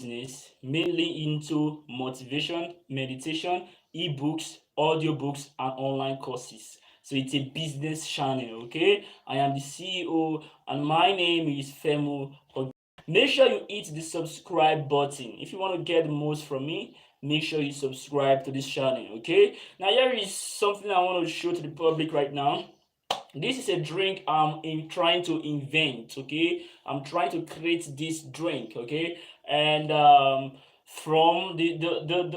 business mainly into motivation, meditation, ebooks, audiobooks, and online courses. So it's a business channel, okay? I am the CEO and my name is Femu. Make sure you hit the subscribe button. If you want to get the most from me, make sure you subscribe to this channel, okay? Now here is something I want to show to the public right now. This is a drink I'm trying to invent, okay? I'm trying to create this drink, okay? And from the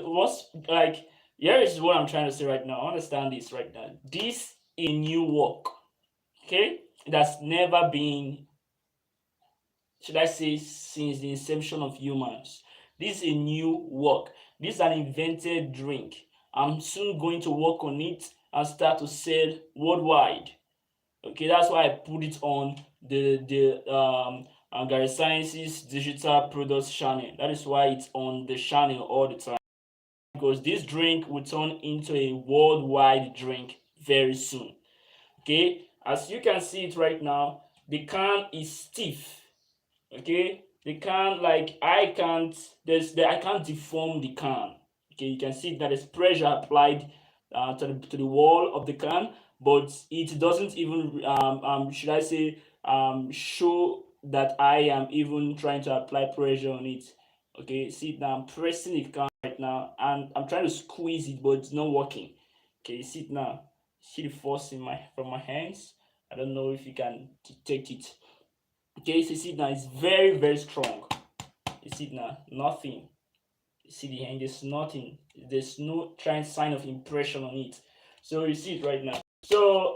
what's like, here is what I'm trying to say right now. Understand this right now. This is a new work, okay? That's never been, should I say, since the inception of humans. This is a new work. This is an invented drink. I'm soon going to work on it and start to sell worldwide. Okay, that's why I put it on the Gary Sciences digital products channel. That is why it's on the channel all the time, because this drink will turn into a worldwide drink very soon. Okay, as you can see it right now, the can is stiff. Okay, the can, like, I can't deform the can. Okay, you can see that there's pressure applied to the wall of the can, but it doesn't even should I say show that I am even trying to apply pressure on it. Okay, see now I'm pressing the can right now and I'm trying to squeeze it, but it's not working. Okay, see it now. See the force in my from my hands. I don't know if you can detect it. Okay, so you see now it's very very strong. You see now nothing. You see the hand, there's nothing. There's no trying sign of impression on it. So you see it right now. So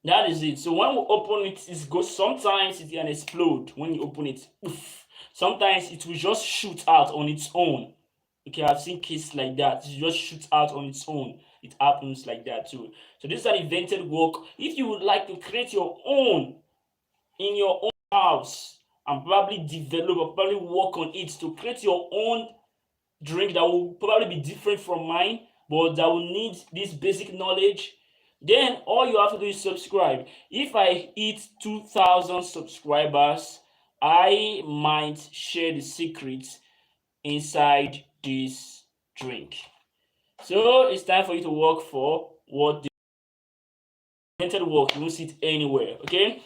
that is it. So when we open it, it goes, sometimes it can explode when you open it. Oof. Sometimes it will just shoot out on its own. Okay, I've seen cases like that. It just shoots out on its own. It happens like that too. So this is an invented work. If you would like to create your own in your own house and probably develop or probably work on it to create your own drink that will probably be different from mine, but that will need this basic knowledge, then all you have to do is subscribe. If I hit 2,000 subscribers, I might share the secrets inside this drink. So it's time for you to work for what the invented work. You won't see it anywhere, okay?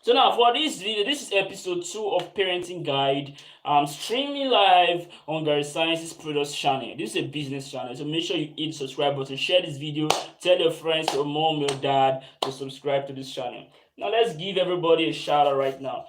So now for this video, this is episode 2 of Parenting Guide. I'm streaming live on Gary Sciences Products channel. This is a business channel, so make sure you hit the subscribe button, share this video, tell your friends, your mom, your dad to subscribe to this channel. Now let's give everybody a shout out right now.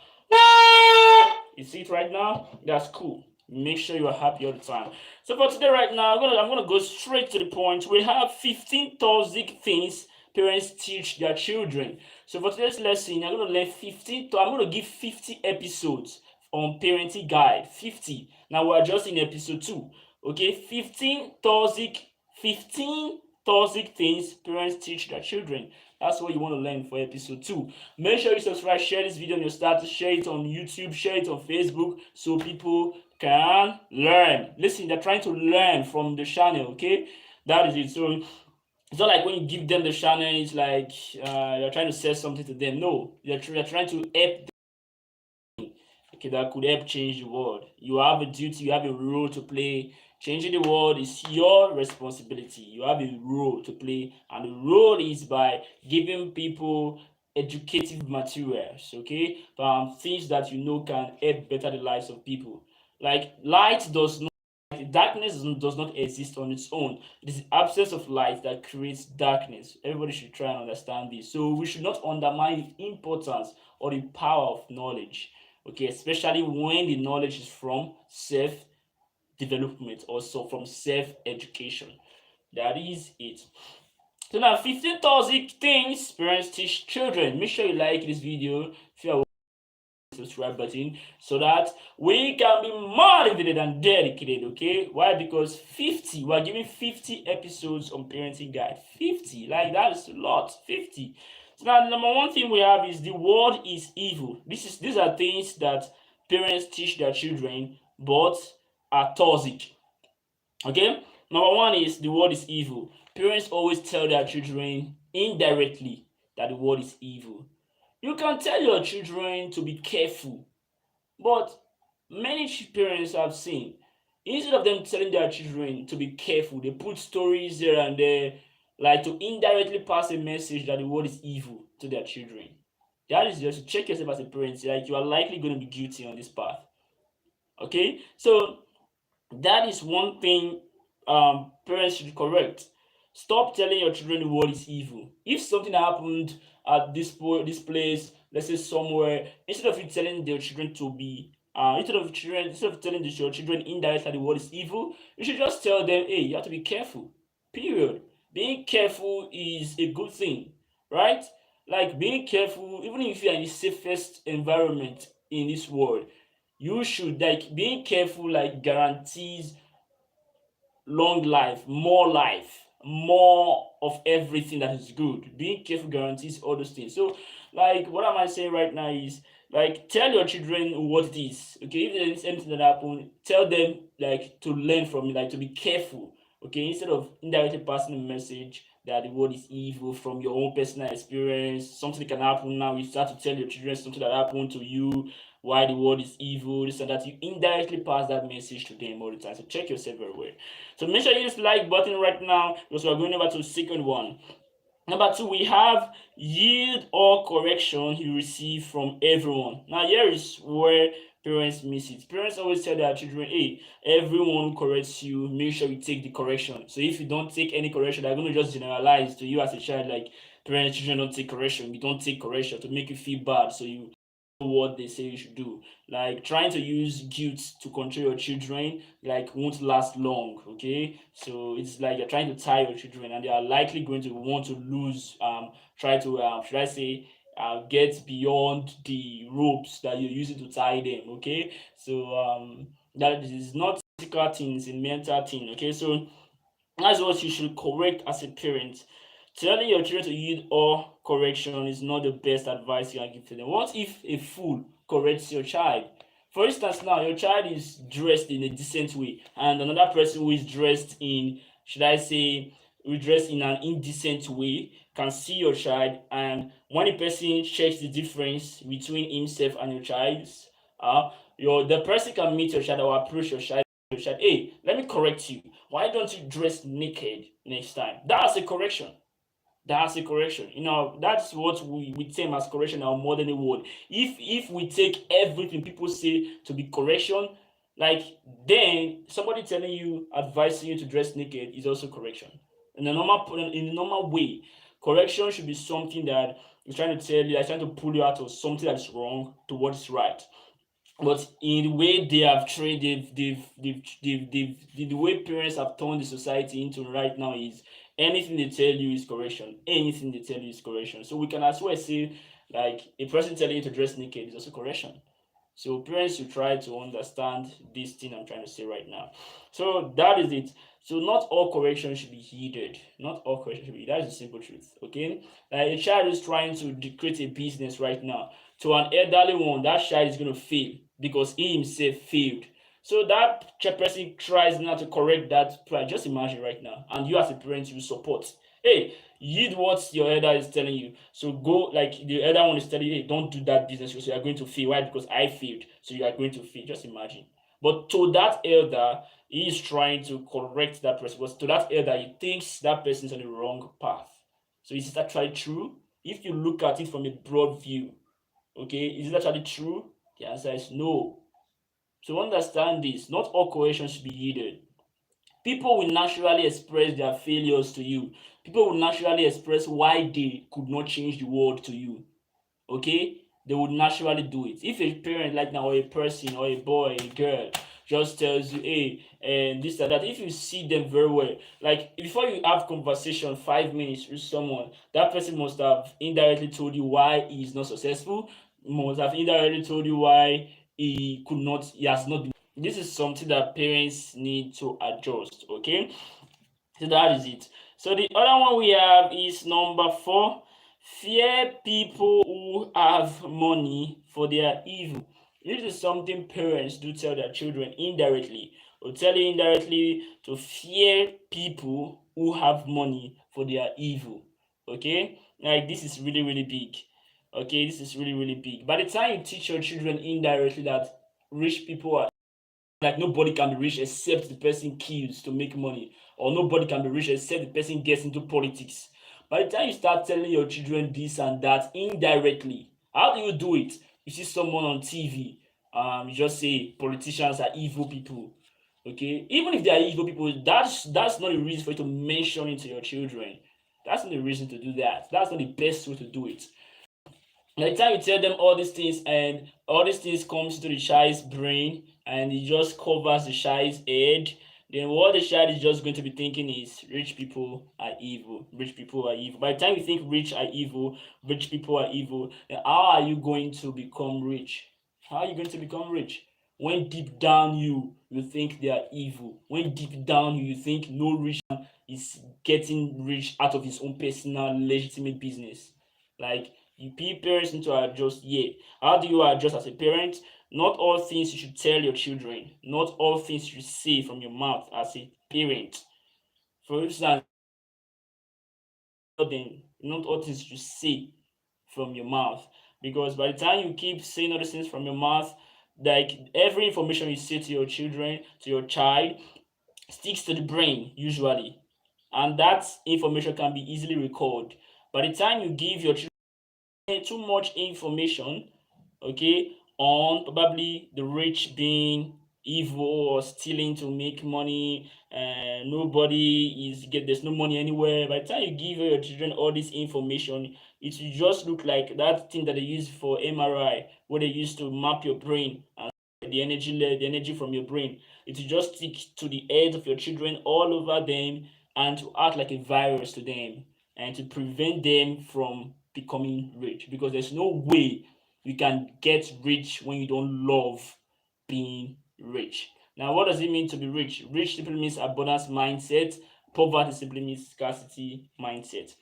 You see it right now? That's cool. Make sure you are happy all the time. So for today right now, I'm gonna go straight to the point. We have 15 toxic things parents teach their children. So for today's lesson, I'm going to learn 50. I'm going to give 50 episodes on parenting guide. 50. Now we're just in episode 2. Okay, 15 toxic things parents teach their children. That's what you want to learn for episode 2. Make sure you subscribe, share this video on your status, share it on YouTube, share it on Facebook, so people can learn. Listen, they're trying to learn from the channel, okay? That is it. So it's not like when you give them the channel, it's like you're trying to sell something to them. No, you're trying to help them. Okay, that could help change the world. You have a duty, you have a role to play. Changing the world is your responsibility. You have a role to play, and the role is by giving people educative materials, okay? Things that you know can help better the lives of people. Like light does not darkness does not exist on its own. It is the absence of light that creates darkness. Everybody should try and understand this. So we should not undermine the importance or the power of knowledge. Okay, especially when the knowledge is from self-development, also from self-education. That is it. So now 15 toxic things parents teach children. Make sure you like this video if you are subscribe button so that we can be motivated and dedicated. Okay, why? Because 50, we're giving 50 episodes on parenting guide. 50, like that is a lot. 50. So now the number one thing we have is the world is evil. These are things that parents teach their children but are toxic. Okay, number one is the world is evil. Parents always tell their children indirectly that the world is evil. You can tell your children to be careful, but many parents I've seen, instead of them telling their children to be careful, they put stories here and there, like to indirectly pass a message that the world is evil to their children. That is just to check yourself as a parent, like you are likely going to be guilty on this path. Okay, so that is one thing parents should correct. Stop telling your children the world is evil. If something happened at this place, let's say somewhere, instead of you telling your children to be instead of telling your children indirectly that the world is evil, you should just tell them, hey, you have to be careful. Period. Being careful is a good thing, right? Like being careful, even if you are in the safest environment in this world, you should, like, being careful like guarantees long life, more of everything that is good. Being careful guarantees all those things. So, like, what am I saying right now is, like, tell your children what it is. Okay, if there is anything that happen, tell them, like, to learn from it, like to be careful. Okay, instead of indirectly passing a message that the world is evil from your own personal experience, something can happen now. You start to tell your children something that happened to you, why the world is evil, this and that. You indirectly pass that message to them all the time. So check yourself very well. So make sure you use the like button right now because we're going over to the second one. Number two, we have yield or correction you receive from everyone. Now, here is where parents miss it. Parents always tell their children, hey, everyone corrects you, make sure you take the correction. So if you don't take any correction, they're going to just generalize to you as a child, like, parents, children don't take correction. You don't take correction to make you feel bad. So you what they say you should do. Like trying to use guilt to control your children, like, won't last long. Okay, so it's like you're trying to tie your children, and they are likely going to want to lose. Try to should I say, get beyond the ropes that you're using to tie them. Okay, so that is not physical things, in mental thing. Okay, so that's what you should correct as a parent. Telling your children to yield all correction is not the best advice you can give to them. What if a fool corrects your child? For instance, now your child is dressed in a decent way, and another person who is dressed in, should I say, dressed in an indecent way can see your child, and when a person checks the difference between himself and your child's, the person can meet your child or approach your child, hey, let me correct you. Why don't you dress naked next time? That's a correction. That's a correction. That's what we term as correction in our modern world. If we take everything people say to be correction, like, then somebody telling you, advising you to dress naked is also correction. In the normal way, correction should be something that is trying to tell you, is trying to pull you out of something that is wrong to what is right. But in the way they have trained, the way parents have turned the society into right now is anything they tell you is correction. Anything they tell you is correction. So we can as well say, like, a person telling you to dress naked is also correction. So parents should try to understand this thing I'm trying to say right now. So that is it. So not all correction should be heeded. Not all correction should be. That is the simple truth. Okay. Like a child is trying to create a business right now. To an elderly one, that child is going to fail because he himself failed. So that person tries now to correct that pride. Just imagine right now, and you as a parent, you support. Hey, heed what your elder is telling you. So go, like, the elder one is telling you, hey, don't do that business because you are going to fail. Why? Because I failed, so you are going to fail. Just imagine. But to that elder, he is trying to correct that person. But to that elder, he thinks that person is on the wrong path. So is it actually true? If you look at it from a broad view, okay, is it actually true? The answer is no. So understand this, not all correction should be heeded. People will naturally express their failures to you. People will naturally express why they could not change the world to you. Okay? They would naturally do it. If a parent like now, or a person, or a boy, a girl, just tells you, hey, and this and that, if you see them very well, like before you have conversation 5 minutes with someone, that person must have indirectly told you why he is not successful, must have indirectly told you why he has not been. This is something that parents need to adjust. Okay, so that is it. So the other one we have is number four: fear people who have money for their evil. This is something parents do tell their children indirectly, or tell you indirectly to fear people who have money for their evil. Okay, like this is really, really big. Okay, this is really, really big. By the time you teach your children indirectly that rich people are Like nobody can be rich except the person kills to make money, or nobody can be rich except the person gets into politics. By the time you start telling your children this and that indirectly, how do you do it? You see someone on TV, you just say politicians are evil people. Okay, even if they are evil people, that's not a reason for you to mention it to your children. That's not the reason to do that. That's not the best way to do it. By the time you tell them all these things, and all these things comes to the child's brain and it just covers the child's head, then what the child is just going to be thinking is rich people are evil. Rich people are evil. By the time you think rich are evil, rich people are evil, then how are you going to become rich? How are you going to become rich? When deep down you think they are evil. When deep down you think no rich man is getting rich out of his own personal legitimate business. Like, you parents need to adjust here. How do you adjust as a parent? Not all things you should tell your children. Not all things you should say from your mouth as a parent. For instance, then not all things you should say from your mouth. Because by the time you keep saying other things from your mouth, like every information you say to your children, to your child, sticks to the brain usually. And that information can be easily recalled. By the time you give your children too much information, okay, on probably the rich being evil or stealing to make money, and nobody is get there's no money anywhere. By the time you give your children all this information, it will just look like that thing that they use for MRI, where they used to map your brain and the energy from your brain. It will just stick to the heads of your children all over them, and to act like a virus to them, and to prevent them from becoming rich, because there's no way you can get rich when you don't love being rich. Now, what does it mean to be rich? Rich simply means abundance mindset. Poverty simply means scarcity mindset.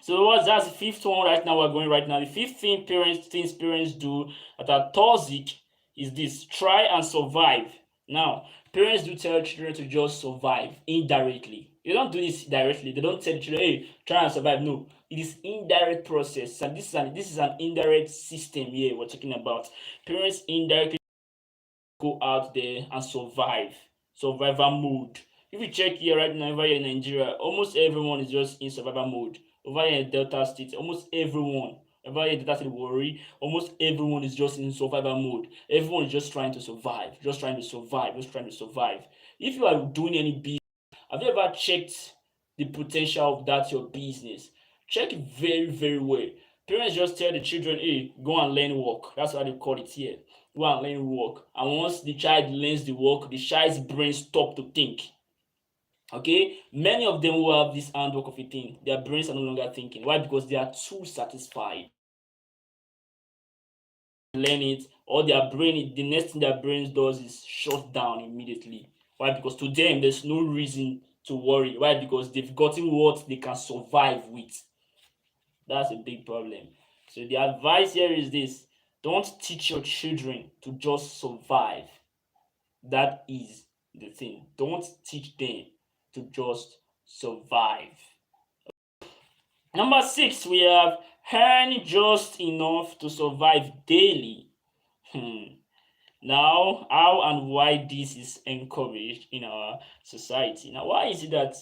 So that's the fifth one right now we're going right now. The fifth thing parents do that are toxic is this: try and survive. Now, parents do tell children to just survive indirectly. They don't do this directly. They don't tell the children, hey, try and survive. No, it is indirect process. And this is an indirect system here we're talking about. Parents indirectly go out there and survive. Survival mode. If you check here right now, over here in Nigeria, almost everyone is just in survival mode. Over here in Delta State, almost everyone. Over here in Delta State, Warri, almost everyone is just in survival mode. Everyone is just trying to survive. Just trying to survive. Just trying to survive. If you are doing any business, have you ever checked the potential of that your business? Check it very, very well. Parents just tell the children, hey, go and learn work. That's what they call it here. Go and learn work. And once the child learns the work, the child's brain stop to think. Okay, many of them who have this handwork of a thing, their brains are no longer thinking. Why? Because they are too satisfied. Learn it, or their brain, the next thing their brain does is shut down immediately. Why? Because to them there's no reason to worry. Why? Because they've gotten what they can survive with. That's a big problem. So the advice here is this: don't teach your children to just survive. That is the thing. Don't teach them to just survive. Number 6, we have earn just enough to survive daily. Now, how and why this is encouraged in our society? Now, why is it that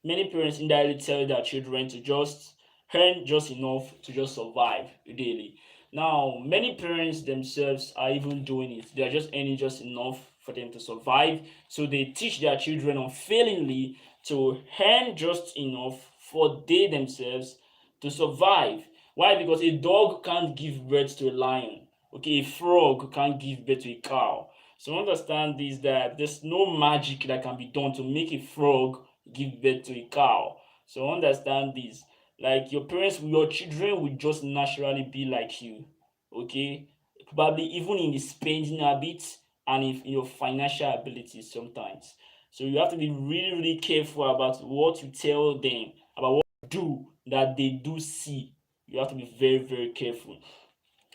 many parents indirectly tell their children to just earn just enough to just survive daily? Now, many parents themselves are even doing it. They are just earning just enough for them to survive. So they teach their children unfailingly to earn just enough for they themselves to survive. Why? Because a dog can't give birth to a lion. Okay, a frog can't give birth to a cow. So understand this, that there's no magic that can be done to make a frog give birth to a cow. So understand this. Like your children will just naturally be like you. Okay? Probably even in the spending habits and in your financial abilities sometimes. So you have to be really, really careful about what you tell them, about what you do that they do see. You have to be very, very careful.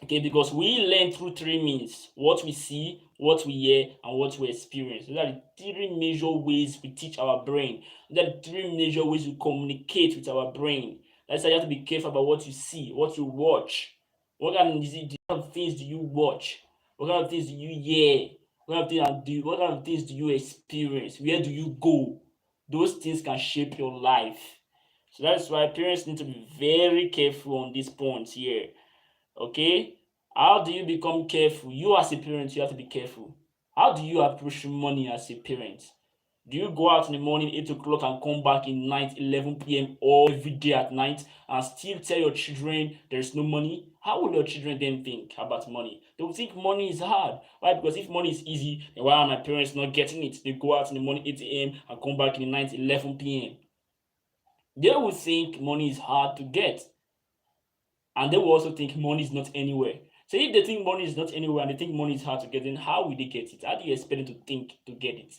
Okay, because we learn through three means: what we see, what we hear, and what we experience. Those are the three major ways we teach our brain. Those are the three major ways we communicate with our brain. That's why you have to be careful about what you see, what you watch. What kind of things do you watch? What kind of things do you hear? What kind of things do you experience? Where do you go? Those things can shape your life. So that's why parents need to be very careful on these points here. Okay? How do you become careful? You as a parent, you have to be careful. How do you approach money as a parent? Do you go out in the morning 8 o'clock and come back in night 11 p.m. or every day at night and still tell your children there's no money? How will your children then think about money? They will think money is hard. Why? Because if money is easy, then why are my parents not getting it? They go out in the morning 8 a.m. and come back in the night 11 p.m. They will think money is hard to get, and they will also think money is not anywhere. So if they think money is not anywhere and they think money is hard to get, then how will they get it? How do you expect them to think to get it?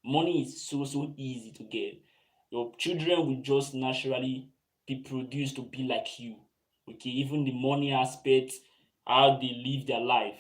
Money is so easy to get. Your children will just naturally be produced to be like you. Okay, even the money aspect, how they live their life.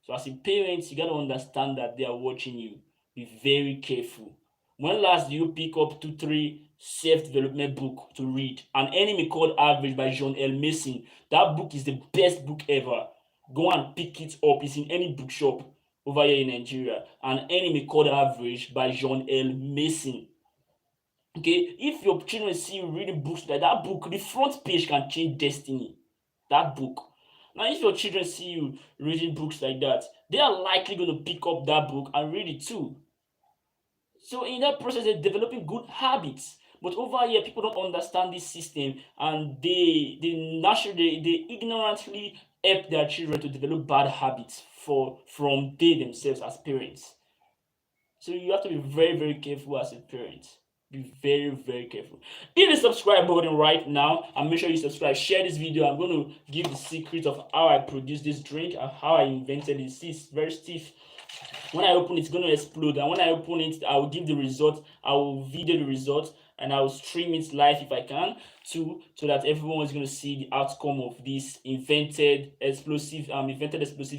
So as a parent, you gotta understand that they are watching you. Be very careful. When last do you pick up 2, 3 self-development book to read? An Enemy Called Average by John L. Mason. That book is the best book ever. Go and pick it up. It's in any bookshop over here in Nigeria. An Enemy Called Average by John L. Mason. Okay, if your children see you reading books like that book, the front page can change destiny. That book. Now, if your children see you reading books like that, they are likely going to pick up that book and read it too. So in that process, they're developing good habits. But over here, people don't understand this system, and they ignorantly help their children to develop bad habits from they themselves as parents. So you have to be very careful as a parent. Be very careful. Hit the subscribe button right now and make sure you subscribe. Share this video. I'm going to give the secret of how I produce this drink and how I invented it. See, it's very stiff. When I open it, it's going to explode, and when I open it, I will give the result. I will video the result, and I will stream it live if I can too, so that everyone is going to see the outcome of this invented explosive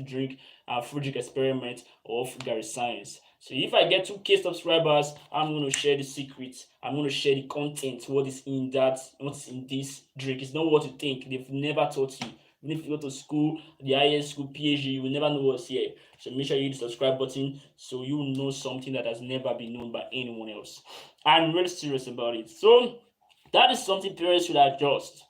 drink and fruit drink experiment of Gary Science. So if I get 2K subscribers, I'm going to share the secrets. I'm going to share the content, what's in this drink. It's not what you think. They've never taught you. Even if you go to school, the highest school, PhD, you will never know what's here. So make sure you hit the subscribe button so you know something that has never been known by anyone else. I'm really serious about it. So that is something parents should adjust.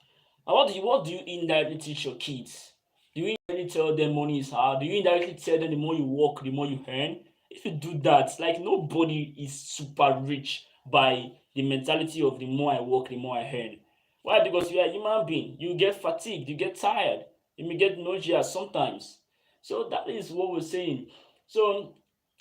And what do you indirectly teach your kids? Do you indirectly tell them money is hard? Do you indirectly tell them the more you work, the more you earn? If you do that, like, nobody is super rich by the mentality of the more I work, the more I earn. Why? Because you are a human being. You get fatigued, you get tired, you may get nausea sometimes. So that is what we're saying. So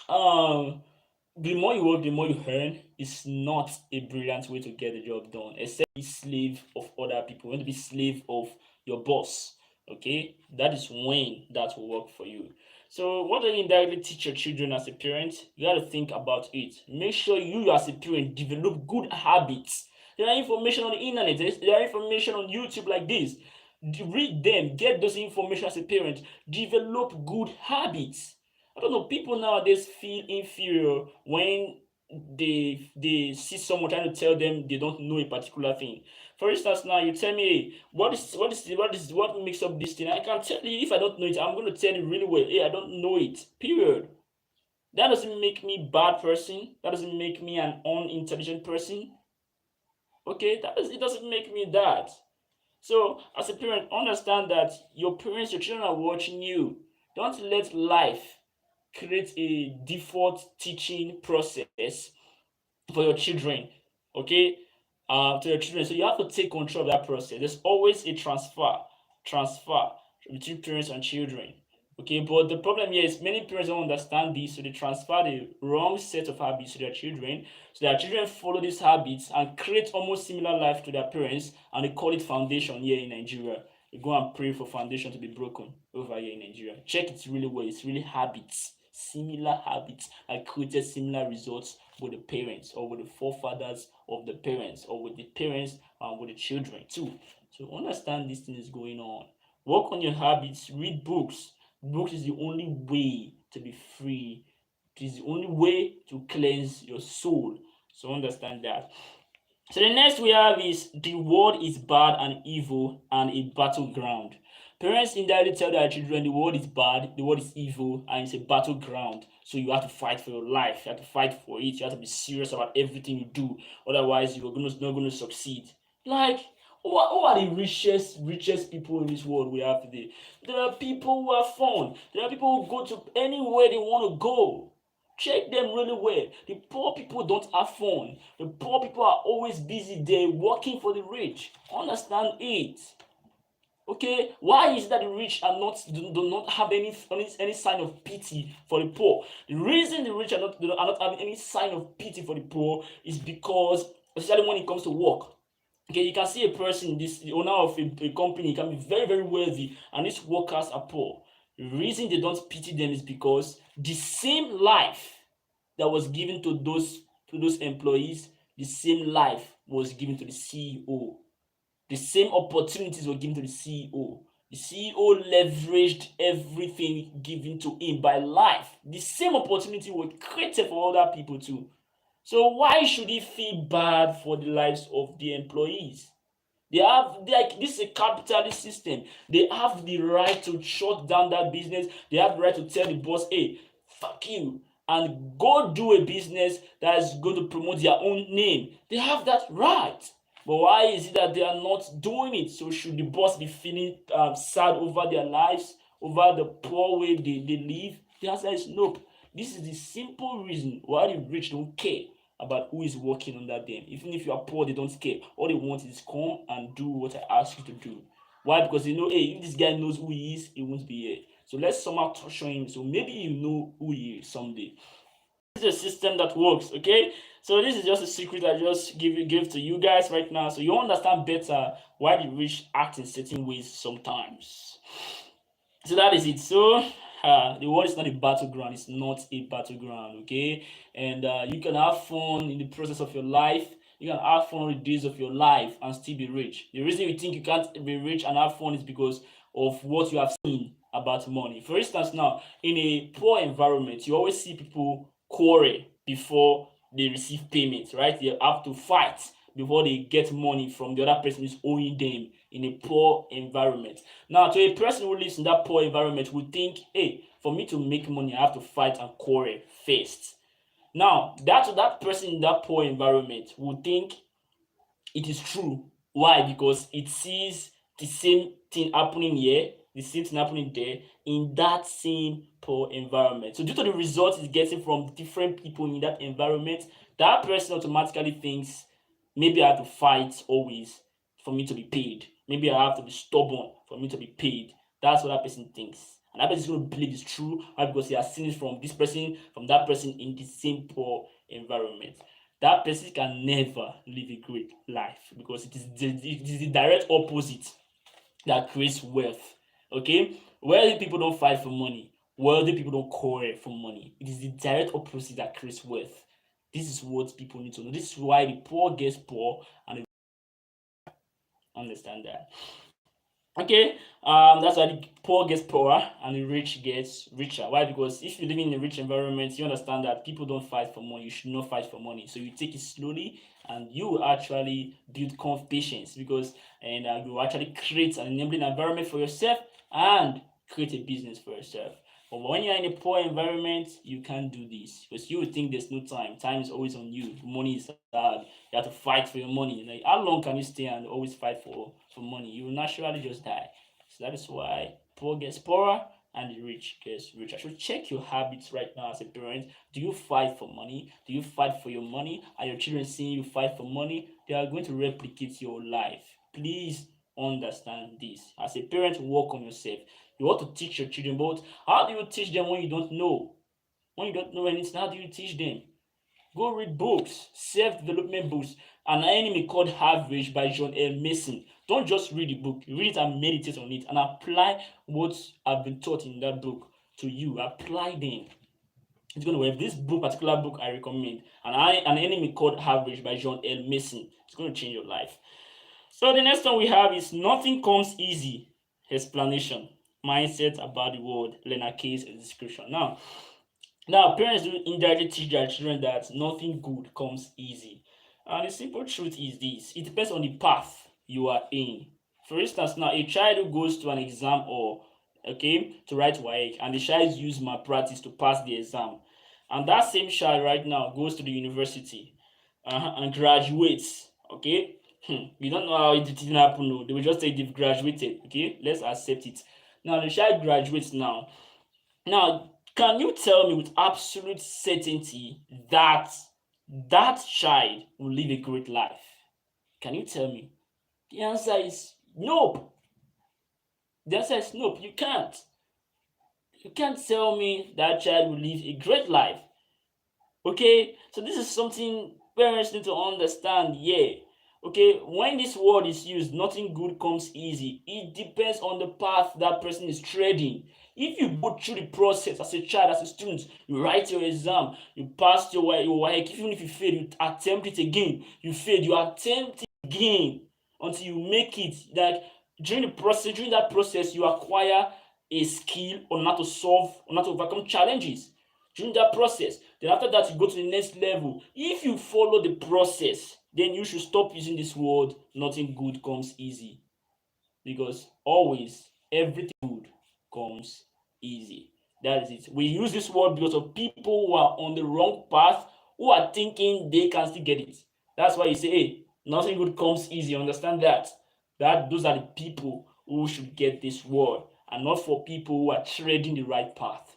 the more you work, the more you earn is not a brilliant way to get the job done, except be slave of other people. You want to be slave of your boss. Okay, that is when that will work for you. So what do you indirectly teach your children as a parent? You got to think about it. Make sure you as a parent develop good habits. There are information on the internet. There are information on YouTube like this. Read them. Get those information as a parent. Develop good habits. I don't know. People nowadays feel inferior when they see someone trying to tell them they don't know a particular thing. For instance, now you tell me, hey, what makes up this thing? I can tell you if I don't know it. I'm going to tell you really well. Hey, I don't know it. Period. That doesn't make me a bad person. That doesn't make me an unintelligent person. Okay, it doesn't make me that. So as a parent, understand that your children are watching you. Don't let life create a default teaching process for your children. Okay, to your children. So you have to take control of that process. There's always a transfer between parents and children. Okay, but the problem here is many parents don't understand this, so they transfer the wrong set of habits to their children. So their children follow these habits and create almost similar life to their parents, and they call it foundation here in Nigeria. You go and pray for foundation to be broken over here in Nigeria. Check it really well. It's really habits, similar habits, and created similar results with the parents or with the forefathers of the parents or with the parents and with the children too. So understand this thing is going on. Work on your habits. Read books. Books is the only way to be free. It is the only way to cleanse your soul. So understand that. So the next we have is the world is bad and evil and a battleground. Parents indirectly tell their children the world is bad, the world is evil, and it's a battleground. So you have to fight for your life. You have to fight for it. You have to be serious about everything you do. Otherwise, you're not going to succeed. Like, who are the richest people in this world we have today? There are people who have fun. There are people who go to anywhere they want to go. Check them really well. The poor people don't have fun. The poor people are always busy there working for the rich. Understand it. Okay, why is that the rich are not do not have any sign of pity for the poor? The reason the rich are not having any sign of pity for the poor is because, especially when it comes to work. Okay, you can see a person, the owner of a company can be very, very wealthy, and these workers are poor. The reason they don't pity them is because the same life that was given to those employees, the same life was given to the CEO. The same opportunities were given to the CEO. The CEO leveraged everything given to him by life. The same opportunity were created for other people too. So why should he feel bad for the lives of the employees? This is a capitalist system. They have the right to shut down that business. They have the right to tell the boss, hey, fuck you, and go do a business that is going to promote their own name. They have that right. But why is it that they are not doing it? So should the boss be feeling sad over their lives, over the poor way they live? The answer is nope. This is the simple reason why the rich don't care about who is working under them. Even if you are poor, they don't care. All they want is come and do what I ask you to do. Why? Because they know, hey, if this guy knows who he is, he won't be here. So let's somehow show him. So maybe you know who he is someday. This is a system that works, okay? So this is just a secret I just give to you guys right now, so you understand better why the rich act in certain ways sometimes. So that is it. So the world is not a battleground. It's not a battleground, okay? And you can have fun in the process of your life. You can have fun with the days of your life and still be rich. The reason you think you can't be rich and have fun is because of what you have seen about money. For instance, now in a poor environment, you always see people quarrel before they receive payment, right? They have to fight before they get money from the other person who's owing them in a poor environment. Now, to a person who lives in that poor environment would think, hey, for me to make money, I have to fight and quarrel first. Now, that person in that poor environment would think it is true. Why? Because it sees the same thing happening here, the same thing happening there, in that same poor environment. So due to the results it's getting from different people in that environment, that person automatically thinks, maybe I have to fight always for me to be paid. Maybe I have to be stubborn for me to be paid. That's what that person thinks. And that person is going to believe it's true. Why? Because he has seen it from this person, from that person in the same poor environment. That person can never live a great life because it is the direct opposite that creates wealth. Okay? Wealthy people don't fight for money. Wealthy people don't quarrel for money. It is the direct opposite that creates wealth. This is what people need to know. This is why the poor gets poor and the understand that. Okay, that's why the poor gets poorer and the rich gets richer. Why? Because if you live in a rich environment, you understand that people don't fight for money. You should not fight for money. So you take it slowly, and you will actually build patience because and you will actually create an enabling environment for yourself and create a business for yourself. But when you're in a poor environment, you can't do this because you would think there's no time. Time is always on you. Money is hard. You have to fight for your money. Like, how long can you stay and always fight for money? You will naturally just die. So that is why poor gets poorer and the rich gets richer. So check your habits right now as a parent. Do you fight for money? Do you fight for your money? Are your children seeing you fight for money? They are going to replicate your life. Please understand this. As a parent, work on yourself. You want to teach your children, but how do you teach them when you don't know? When you don't know anything, how do you teach them? Go read books, self-development books. An Enemy Called Average by John L. Mason. Don't just read the book. Read it and meditate on it and apply what have been taught in that book to you. Apply them. It's going to work. This particular book I recommend, An Enemy Called Average by John L. Mason. It's going to change your life. So the next one we have is Nothing Comes Easy. Explanation. Mindset about the world. Learner case description. Now, parents do indirectly teach their children that nothing good comes easy. And the simple truth is this: it depends on the path you are in. For instance, now a child who goes to an exam or to write WAEC, and the child use malpractice to pass the exam, and that same child right now goes to the university and graduates. Okay, we don't know how it didn't happen. No, they will just say they've graduated. Okay, let's accept it. Now the child graduates now. Now, can you tell me with absolute certainty that that child will live a great life? Can you tell me? The answer is nope. The answer is nope. You can't. You can't tell me that child will live a great life. Okay, so this is something parents need to understand. Yeah, okay, when this word is used, nothing good comes easy. It depends on the path that person is treading. If you go through the process as a child, as a student, you write your exam, you passed your work, even if you fail, you attempt it again. You failed, you attempt it again until you make it. Like during that process, you acquire a skill on how to solve, on how to overcome challenges during that process. Then after that, you go to the next level. If you follow the process, then you should stop using this word nothing good comes easy, because always everything good comes easy. That is it. We use this word because of people who are on the wrong path, who are thinking they can still get it. That's why you say, hey, nothing good comes easy. Understand that? That those are the people who should get this word, and not for people who are treading the right path.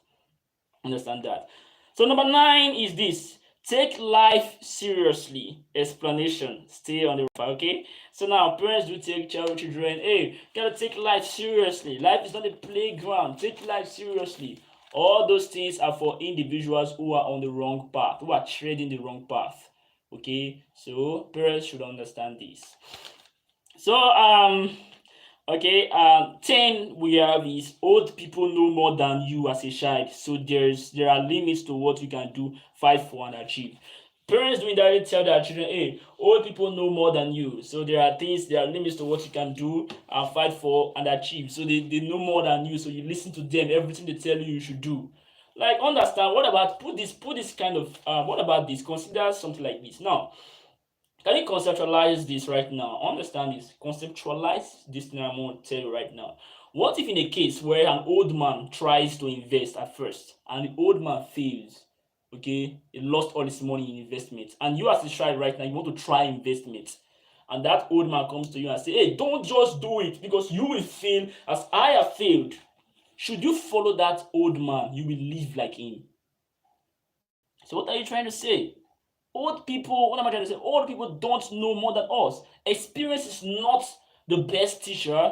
Understand that? So number 9 is this: take life seriously. Explanation. Stay on the file, okay? So now parents do take children. Hey, gotta take life seriously. Life is not a playground. Take life seriously. All those things are for individuals who are on the wrong path, who are treading the wrong path. Okay, so parents should understand this. So okay, 10 we have is old people know more than you as a child. So there are limits to what you can do, fight for, and achieve. Parents do indirectly tell their children, hey, old people know more than you. So there are limits to what you can do and fight for and achieve. So they know more than you. So you listen to them, everything they tell you should do. Like, understand, what about put this kind of what about this? Consider something like this. Now, can you conceptualize this right now? Understand this. Conceptualize this thing I'm going to tell you right now. What if in a case where an old man tries to invest at first and the old man fails? Okay, he lost all his money in investment, and you as a child right now, you want to try investment, and that old man comes to you and say, hey, don't just do it because you will fail as I have failed. Should you follow that old man? You will live like him. So what are you trying to say? Old people, what am I trying to say? Old people don't know more than us. Experience is not the best teacher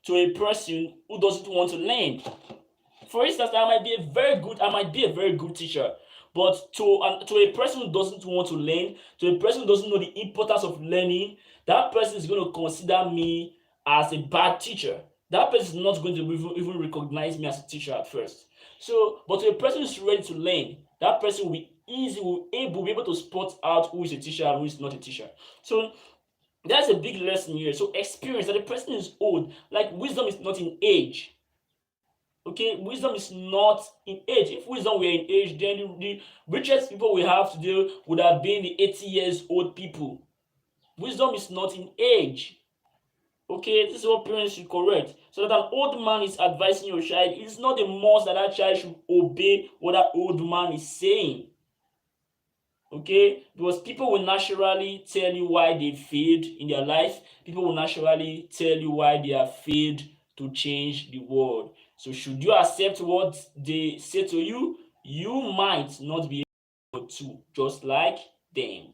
to a person who doesn't want to learn. For instance, I might be a very good teacher, but to a person who doesn't want to learn, to a person who doesn't know the importance of learning, that person is going to consider me as a bad teacher. That person is not going to even recognize me as a teacher at first. So, but to a person who's ready to learn, that person will be able to spot out who is a teacher and who is not a teacher. So that's a big lesson here. So experience that the person is old. Like, wisdom is not in age. Okay, wisdom is not in age. If wisdom were in age, then the richest people we have today would have been the 80 years old people. Wisdom is not in age. Okay, this is what parents should correct. So that an old man is advising your child, it's not a must that that child should obey what that old man is saying. Okay, because people will naturally tell you why they failed in their life. People will naturally tell you why they have failed to change the world. So should you accept what they say to you, you might not be able to, just like them.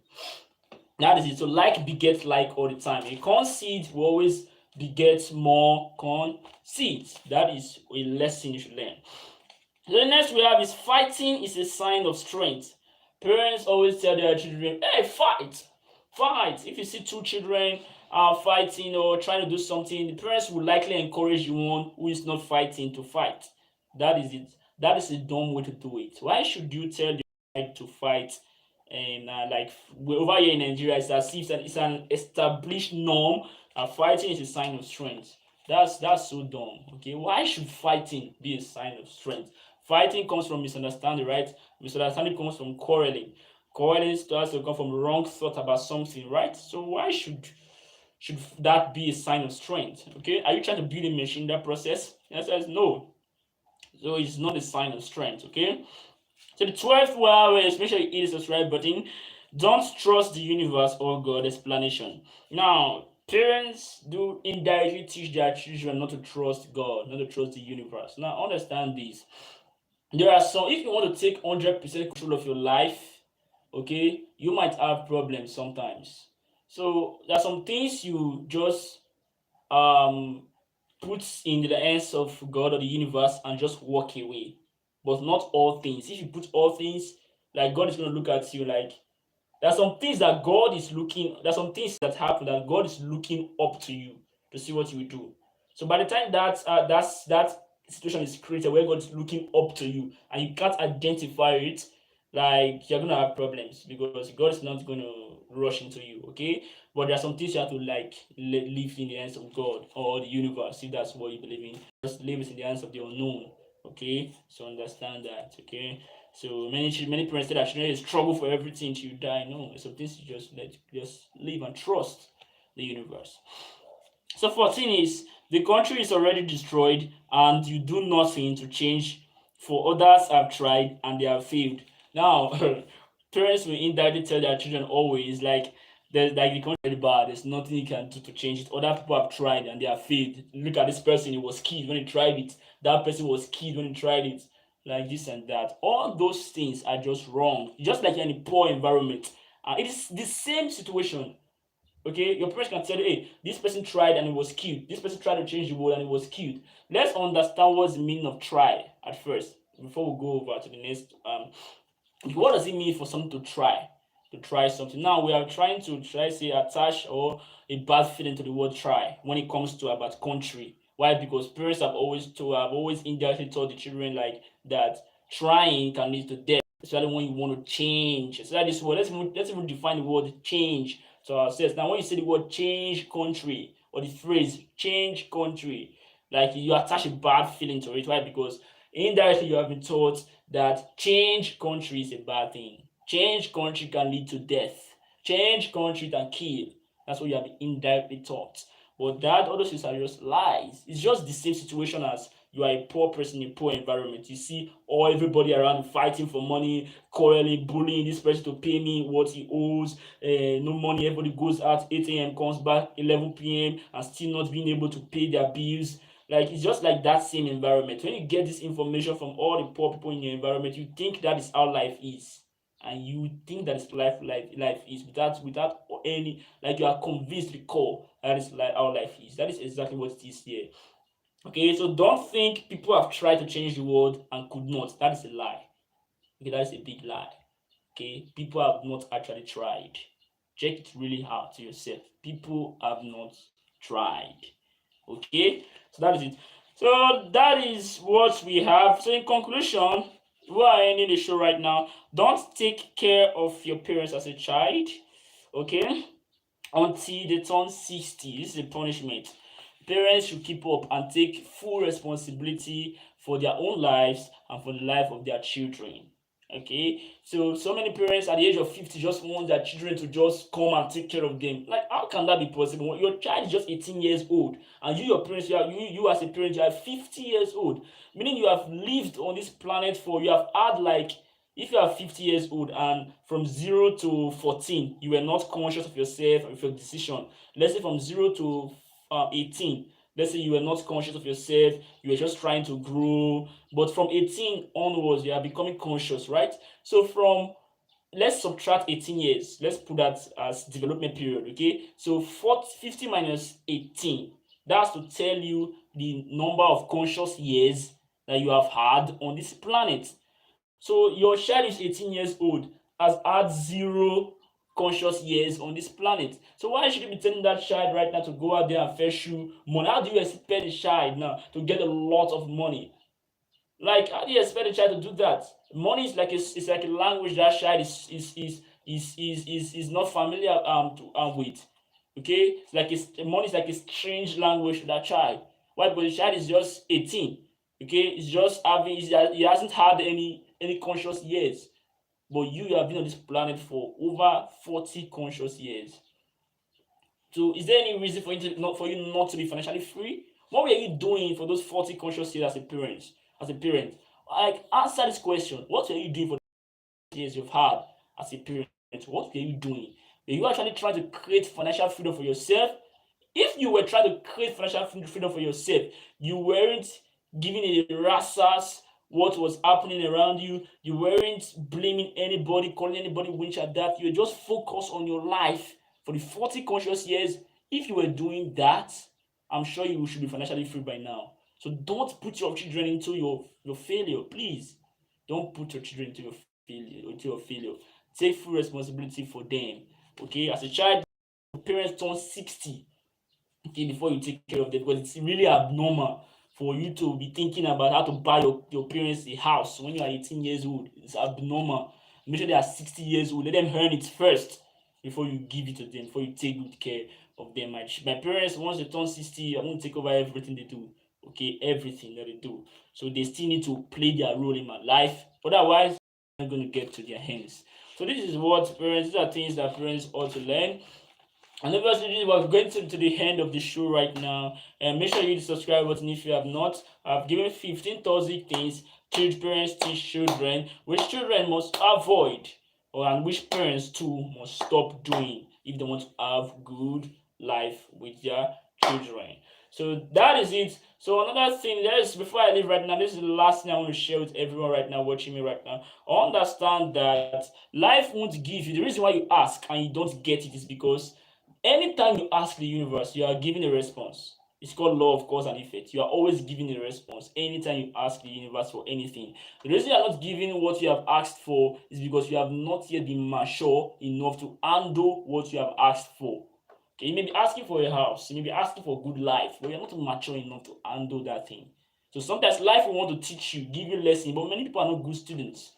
That is it. So like begets like all the time. A corn seed will always beget more corn seeds. That is a lesson you should learn. The next we have is fighting is a sign of strength. Parents always tell their children, hey, fight, fight. If you see two children fighting or trying to do something, the parents will likely encourage the one who is not fighting to fight. That is it. That is a dumb way to do it. Why should you tell the child to fight? And like over here in Nigeria, it's as if it's an established norm. Fighting is a sign of strength. That's so dumb. Okay, why should fighting be a sign of strength? Fighting comes from misunderstanding, right? Misunderstanding comes from quarreling. Quarreling starts to come from wrong thought about something, right? So why should should that be a sign of strength? Okay, are you trying to build a machine in that process? The answer is no. So it's not a sign of strength. Okay, so the 12th wow, especially hit the subscribe button. Don't trust the universe or God explanation. Now, parents do indirectly teach their children not to trust God, not to trust the universe. Now, understand this. There are some, if you want to take 100% control of your life, okay, you might have problems sometimes. So, there are some things you just um puts in the hands of God or the universe and just walk away. But not all things. If you put all things, like God is going to look at you like there are some things that God is looking, there are some things that happen that God is looking up to you to see what you will do. So by the time that situation is created where God is looking up to you and you can't identify it, like you're gonna have problems because God is not gonna rush into you, okay? But there are some things you have to like leave in the hands of God or the universe, if that's what you believe in. Just leave it in the hands of the unknown, okay? So understand that, okay? So many parents say that children struggle for everything till you die. No, so this you just live and trust the universe. So 14 is the country is already destroyed and you do nothing to change, for others have tried and they have failed. Now parents will indirectly tell their children always like the country is bad, there's nothing you can do to change it. Other people have tried and they have failed. Look at this person, he was killed when he tried it. That person was killed when he tried it. Like this and that. All those things are just wrong. Just like in a poor environment. It is the same situation. Okay, your parents can tell you, hey, this person tried and it was killed. This person tried to change the world and it was killed. Let's understand what's the meaning of try at first before we go over to the next. What does it mean for someone to try? To try something. Now we are trying to try say attach or a bad feeling to the word try when it comes to about country. Why? Because parents have always indirectly taught the children like that trying can lead to death, especially when you want to change. So that is what let's even define the word change to ourselves. Now when you say the word change country or the phrase change country, like you attach a bad feeling to it. Why? Because indirectly you have been taught that change country is a bad thing. Change country can lead to death. Change country can kill. That's what you have been indirectly taught. But that all those things are just lies. It's just the same situation as you are a poor person in a poor environment. You see all everybody around fighting for money, quarreling, bullying this person to pay me what he owes. No money. Everybody goes out 8 a.m. comes back 11 p.m. and still not being able to pay their bills. Like it's just like that same environment. When you get this information from all the poor people in your environment, you think that is how life is, and you think that is life is without any like you are convinced the core that is like how life is. That is exactly what it is here. Okay, so don't think people have tried to change the world and could not. That is a lie. Okay, that is a big lie. Okay, people have not actually tried. Check it really hard to yourself. People have not tried. Okay, so that is it. So that is what we have. So in conclusion, we are ending the show right now. Don't take care of your parents as a child, okay, until they turn 60. This is a punishment. Parents should keep up and take full responsibility for their own lives and for the life of their children. Okay, so many parents at the age of 50 just want their children to just come and take care of them. Like, how can that be possible? Your child is just 18 years old, and your parents, you as a parent, you are 50 years old, meaning you have lived on this planet for you have had like if you are 50 years old and from 0 to 14 you were not conscious of yourself and of your decision. Let's say from 0 to 18, let's say you were not conscious of yourself, you were just trying to grow, but from 18 onwards you are becoming conscious, right? So from let's subtract 18 years, let's put that as development period. Okay, so 50 minus 18, that's to tell you the number of conscious years that you have had on this planet. So your child is 18 years old, has had zero conscious years on this planet. So why should you be telling that child right now to go out there and fetch you money? How do you expect the child now to get a lot of money? Like, how do you expect the child to do that? Money is like it's like a language that child is not familiar with. Okay, it's like money is like a strange language to that child. Why? Because the child is just 18. Okay, it's just having he hasn't had any conscious years. But you have been on this planet for over 40 conscious years. So is there any reason for you not to be financially free? What were you doing for those 40 conscious years as a parent? As a parent, like, answer this question. What were you doing for the years you've had as a parent? What were you doing? Were you actually trying to create financial freedom for yourself? If you were trying to create financial freedom for yourself, you weren't giving a rassas what was happening around you. You weren't blaming anybody, calling anybody winch at that. You were just focused on your life for the 40 conscious years. If you were doing that, I'm sure you should be financially free by now. So don't put your children into your failure, please. Don't put your children into your failure. Take full responsibility for them. Okay, as a child, your parents turn 60, okay, before you take care of them, because it's really abnormal for you to be thinking about how to buy your parents a house when you are 18 years old. It's abnormal. Make sure they are 60 years old. Let them earn it first before you give it to them, before you take good care of them. My parents, once they turn 60, I'm going to take over everything they do. Okay, everything that they do. So they still need to play their role in my life. Otherwise, I'm not going to get to their hands. So this is what parents, these are things that parents ought to learn. And obviously, we're going to the end of the show right now. And make sure you hit the subscribe button if you have not. I've given 15 toxic things parents teach children, which children must avoid, and which parents too must stop doing if they want to have good life with their children. So that is it. So another thing, before I leave right now, this is the last thing I want to share with everyone right now watching me right now. Understand that life won't give you, the reason why you ask and you don't get it is because anytime you ask the universe, you are giving a response. It's called law of cause and effect. You are always giving a response anytime you ask the universe for anything. The reason you are not giving what you have asked for is because you have not yet been mature enough to handle what you have asked for. Okay, you may be asking for a house, you may be asking for a good life, but you're not mature enough to handle that thing. So sometimes life will want to teach you, give you lessons, but many people are not good students.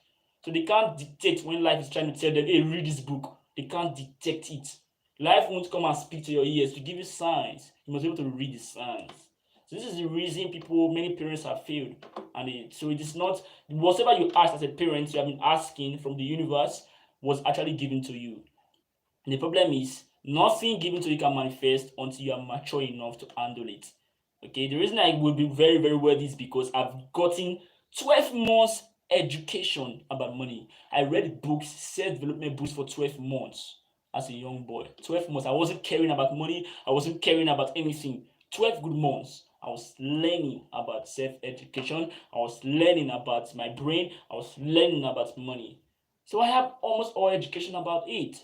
So they can't dictate when life is trying to tell them, hey, read this book. They can't dictate it. Life won't come and speak to your ears to give you signs. You must be able to read the signs. So this is the reason many parents have failed. So it is not, whatever you ask as a parent, you have been asking from the universe was actually given to you. And the problem is, nothing given to you can manifest until you are mature enough to handle it. Okay, the reason I will be very, very worthy is because I've gotten 12 months education about money. I read books, self-development books for 12 months as a young boy. 12 months. I wasn't caring about money. I wasn't caring about anything. 12 good months. I was learning about self-education. I was learning about my brain. I was learning about money. So I have almost all education about it.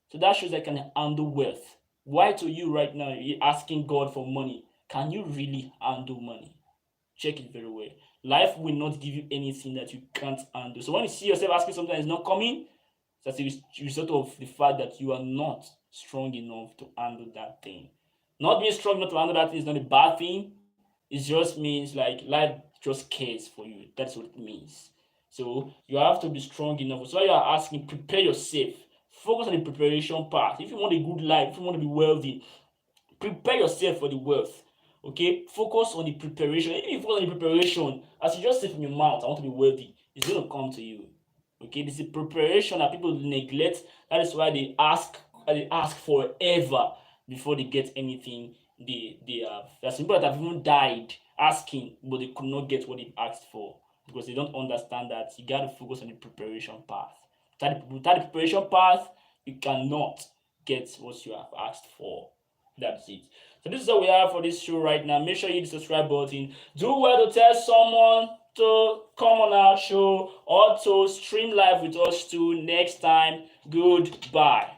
So that shows I can handle wealth. Why to you right now, you're asking God for money? Can you really handle money? Check it very well. Life will not give you anything that you can't handle. So when you see yourself asking something that is not coming, that's a result of the fact that you are not strong enough to handle that thing. Not being strong enough to handle that thing is not a bad thing. It just means like life just cares for you. That's what it means. So you have to be strong enough. So you are asking, prepare yourself. Focus on the preparation part. If you want a good life, if you want to be wealthy, prepare yourself for the wealth. Okay, focus on the preparation. Even if you focus on the preparation, as you just say from your mouth, I want to be wealthy, it's going to come to you. Okay, this is preparation that people neglect. That is why they ask forever before they get anything they have. There's people that have even died asking, but they could not get what they asked for because they don't understand that you got to focus on the preparation path. Without the preparation path, you cannot get what you have asked for. That's it. So this is what we have for this show right now. Make sure you hit the subscribe button. Do well to tell someone to come on our show or to stream live with us too next time. Goodbye.